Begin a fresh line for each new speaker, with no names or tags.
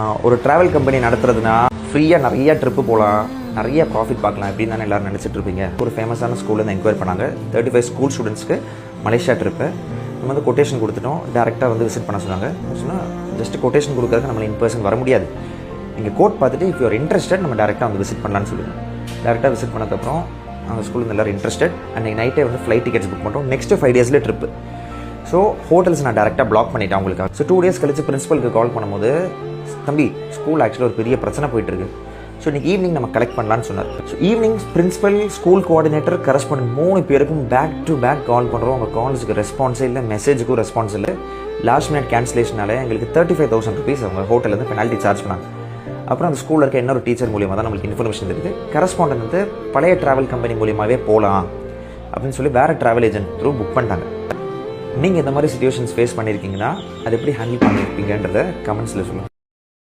ஒரு travel company நடத்துறதுனா ஃப்ரீயாக நிறைய ட்ரிப்பு போகலாம், நிறைய ப்ராஃபிட் பார்க்கலாம் அப்படின்னு தானே எல்லோரும் நினச்சிட்டு இருப்பீங்க. ஒரு ஃபேமஸான ஸ்கூல்லேருந்து என்கொயரி பண்ணாங்க. 35 ஸ்கூல் ஸ்டூடெண்ட்ஸ்க்கு மலேசியா ட்ரிப்பு. நம்ம வந்து கொட்டேஷன் கொடுத்துட்டோம், டேரெக்டாக வந்து விசிட் பண்ண சொன்னாங்க. சொன்னால் ஜஸ்ட் கொட்டேஷன் கொடுக்குறதுக்கு நம்மளை இன் பர்சன் வர முடியாது. நீங்கள் கோட் பார்த்துட்டு இஃப் யூர் இன்ட்ரெஸ்டட் நம்ம டேரெக்டாக வந்து விசிட் பண்ணலான்னு சொல்லுங்கள். டேரெக்டாக விசிட் பண்ணதுக்கப்புறம் அந்த ஸ்கூலில் எல்லோரும் இன்ட்ரெஸ்டட். அன்றைக்கி நைட்டே வந்து ஃப்ளைட் டிக்கெட்ஸ் புக் பண்ணுறோம். நெக்ஸ்ட்டு 5 டேஸில் ட்ரிப்பு. ஸோ ஹோட்டல்ஸ் நான் டேரெக்டாக பிளாக் பண்ணிட்டேன் அவங்களுக்காக. ஸோ 2 டேஸ் கழிச்சு பிரின்சிபலுக்கு கால் பண்ணும்போது, தம்பி ஸ்கூல் ஆக்சுவலாக ஒரு பெரிய பிரச்சனை போயிட்டுருக்கு, ஸோ இன்றைக்கி ஈவினிங் நம்ம கலெக்ட் பண்ணலான்னு சொன்னார். So evening principal, school coordinator, correspondent 3 பேருக்கும் பேக் டு பேக் கால் பண்ணுறோம். அவங்க கால்ஸுக்கு ரெஸ்பான்ஸே இல்லை, மெசேஜுக்கும் ரெஸ்பான்ஸ் இல்லை. லாஸ்ட் மினிட் கேன்சலேஷனால எங்களுக்கு 35,000 rupees அவங்க ஹோட்டலேருந்து பெனால்ட்டி சார்ஜ் பண்ணாங்க. அப்புறம் அந்த ஸ்கூலில் இருக்க இன்னொரு டீச்சர் மூலியமாக தான் நம்மளுக்கு இன்ஃபர்மேஷன் இருக்குது. கரஸ்பாண்டன்ட் வந்து பழைய ட்ராவல் கம்பெனி மூலியமாகவே போகலாம் அப்படின்னு சொல்லி வேறு ட்ராவல் ஏஜென்ட் த்ரூ புக் பண்ணிட்டாங்க. நீங்கள் இந்த மாதிரி சிச்சுவேஷன்ஸ் ஃபேஸ் பண்ணியிருக்கீங்கன்னா அது எப்படி ஹேண்டில் பண்ணியிருப்பீங்கன்றத கமெண்ட்ஸில் சொல்லுங்கள்.